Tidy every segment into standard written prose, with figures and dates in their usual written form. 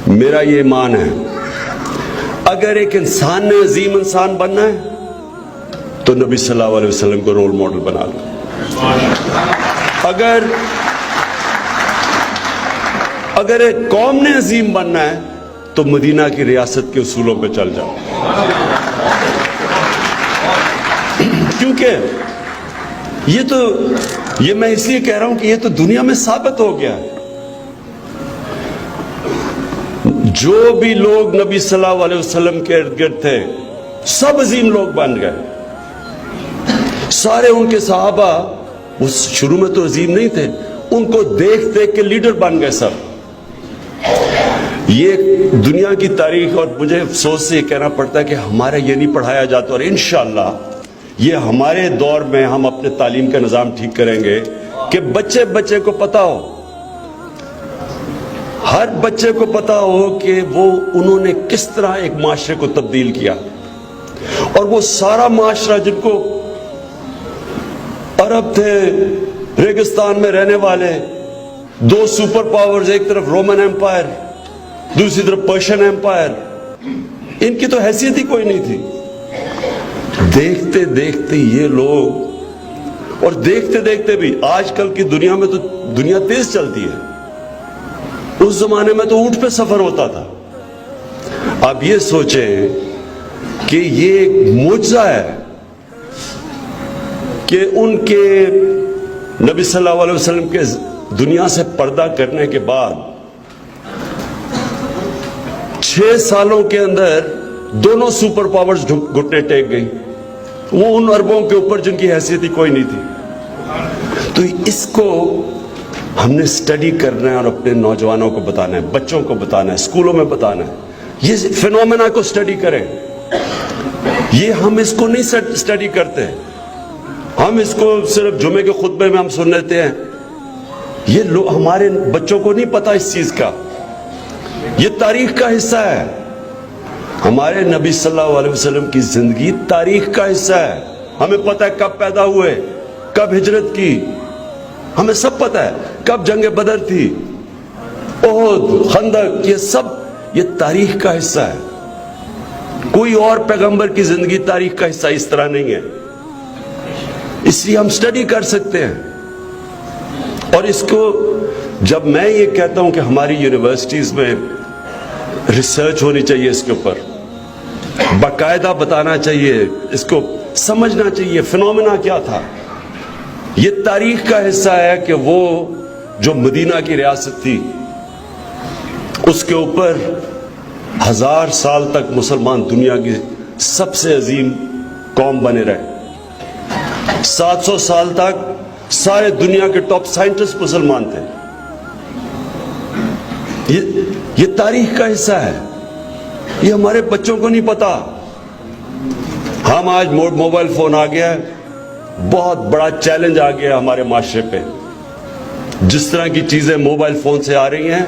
میرا یہ ایمان ہے اگر ایک انسان نے عظیم انسان بننا ہے تو نبی صلی اللہ علیہ وسلم کو رول ماڈل بنا لو. اگر ایک قوم نے عظیم بننا ہے تو مدینہ کی ریاست کے اصولوں پہ چل جاؤ. کیونکہ یہ میں اس لیے کہہ رہا ہوں کہ یہ تو دنیا میں ثابت ہو گیا ہے. جو بھی لوگ نبی صلی اللہ علیہ وسلم کے ارد گرد تھے سب عظیم لوگ بن گئے. سارے ان کے صحابہ وہ شروع میں تو عظیم نہیں تھے, ان کو دیکھ دیکھ کے لیڈر بن گئے سب. یہ دنیا کی تاریخ, اور مجھے افسوس سے یہ کہنا پڑتا ہے کہ ہمارا یہ نہیں پڑھایا جاتا, اور انشاءاللہ یہ ہمارے دور میں ہم اپنے تعلیم کا نظام ٹھیک کریں گے کہ بچے کو پتا ہو, ہر بچے کو پتا ہو کہ انہوں نے کس طرح ایک معاشرے کو تبدیل کیا. اور وہ سارا معاشرہ جن کو عرب تھے ریگستان میں رہنے والے, دو سپر پاورز, ایک طرف رومن ایمپائر دوسری طرف پرشین ایمپائر, ان کی تو حیثیت ہی کوئی نہیں تھی. دیکھتے دیکھتے یہ لوگ, اور دیکھتے دیکھتے بھی آج کل کی دنیا میں تو دنیا تیز چلتی ہے, اس زمانے میں تو اونٹ پہ سفر ہوتا تھا. آپ یہ سوچیں کہ یہ ایک معجزہ ہے کہ ان کے نبی صلی اللہ علیہ وسلم کے دنیا سے پردہ کرنے کے بعد 6 سالوں کے اندر دونوں سپر پاورز گھٹنے ٹیک گئی, وہ ان عربوں کے اوپر جن کی حیثیت ہی کوئی نہیں تھی. تو اس کو ہم نے سٹڈی کرنا ہے اور اپنے نوجوانوں کو بتانا ہے, بچوں کو بتانا ہے, اسکولوں میں بتانا ہے. یہ فینومینا کو سٹڈی کریں. یہ ہم اس کو نہیں سٹڈی کرتے, ہم اس کو صرف جمعے کے خطبے میں ہم سن لیتے ہیں. یہ ہمارے بچوں کو نہیں پتا اس چیز کا. یہ تاریخ کا حصہ ہے. ہمارے نبی صلی اللہ علیہ وسلم کی زندگی تاریخ کا حصہ ہے. ہمیں پتا ہے کب پیدا ہوئے, کب ہجرت کی, ہمیں سب پتا ہے کب جنگ بدر تھی, احد, خندق, یہ سب یہ تاریخ کا حصہ ہے. کوئی اور پیغمبر کی زندگی تاریخ کا حصہ اس طرح نہیں ہے. اس لیے ہم سٹڈی کر سکتے ہیں. اور اس کو جب میں یہ کہتا ہوں کہ ہماری یونیورسٹیز میں ریسرچ ہونی چاہیے, اس کے اوپر باقاعدہ بتانا چاہیے, اس کو سمجھنا چاہیے فینومینا کیا تھا. یہ تاریخ کا حصہ ہے کہ وہ جو مدینہ کی ریاست تھی اس کے اوپر 1000 سال تک مسلمان دنیا کی سب سے عظیم قوم بنے رہے. 700 سال تک سارے دنیا کے ٹاپ سائنٹسٹ مسلمان تھے. یہ تاریخ کا حصہ ہے. یہ ہمارے بچوں کو نہیں پتا. ہم آج موبائل فون آ گیا ہے, بہت بڑا چیلنج آ گیا ہمارے معاشرے پہ. جس طرح کی چیزیں موبائل فون سے آ رہی ہیں,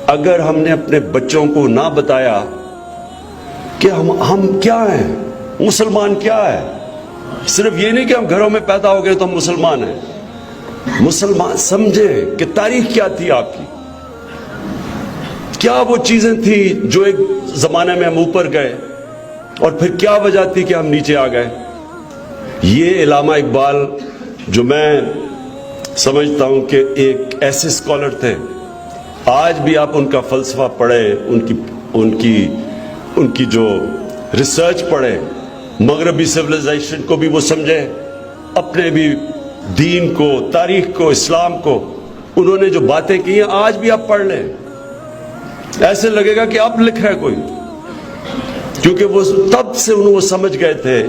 اگر ہم نے اپنے بچوں کو نہ بتایا کہ ہم کیا ہیں, مسلمان کیا ہے, صرف یہ نہیں کہ ہم گھروں میں پیدا ہو گئے تو ہم مسلمان ہیں. مسلمان سمجھیں کہ تاریخ کیا تھی آپ کی, کیا وہ چیزیں تھیں جو ایک زمانے میں ہم اوپر گئے اور پھر کیا وجہ تھی کہ ہم نیچے آ گئے. یہ علامہ اقبال جو میں سمجھتا ہوں کہ ایک ایسے اسکالر تھے, آج بھی آپ ان کا فلسفہ پڑھیں, ان کی جو ریسرچ پڑھیں, مغربی سویلائزیشن کو بھی وہ سمجھیں, اپنے بھی دین کو, تاریخ کو, اسلام کو. انہوں نے جو باتیں کی ہیں آج بھی آپ پڑھ لیں, ایسے لگے گا کہ اب لکھ رہا ہے کوئی. کیونکہ وہ تب سے وہ سمجھ گئے تھے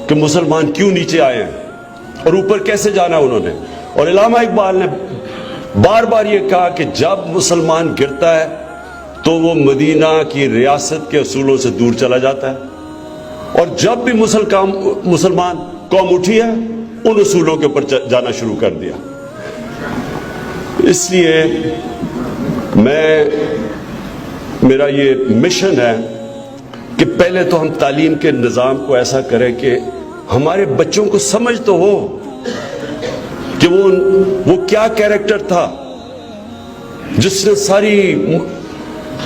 کہ مسلمان کیوں نیچے آئے ہیں اور اوپر کیسے جانا انہوں نے. اور علامہ اقبال نے بار بار یہ کہا کہ جب مسلمان گرتا ہے تو وہ مدینہ کی ریاست کے اصولوں سے دور چلا جاتا ہے, اور جب بھی مسلمان قوم اٹھی ہے ان اصولوں کے اوپر جانا شروع کر دیا. اس لیے میرا یہ مشن ہے کہ پہلے تو ہم تعلیم کے نظام کو ایسا کریں کہ ہمارے بچوں کو سمجھ تو ہو کہ وہ کیا کیریکٹر تھا جس نے ساری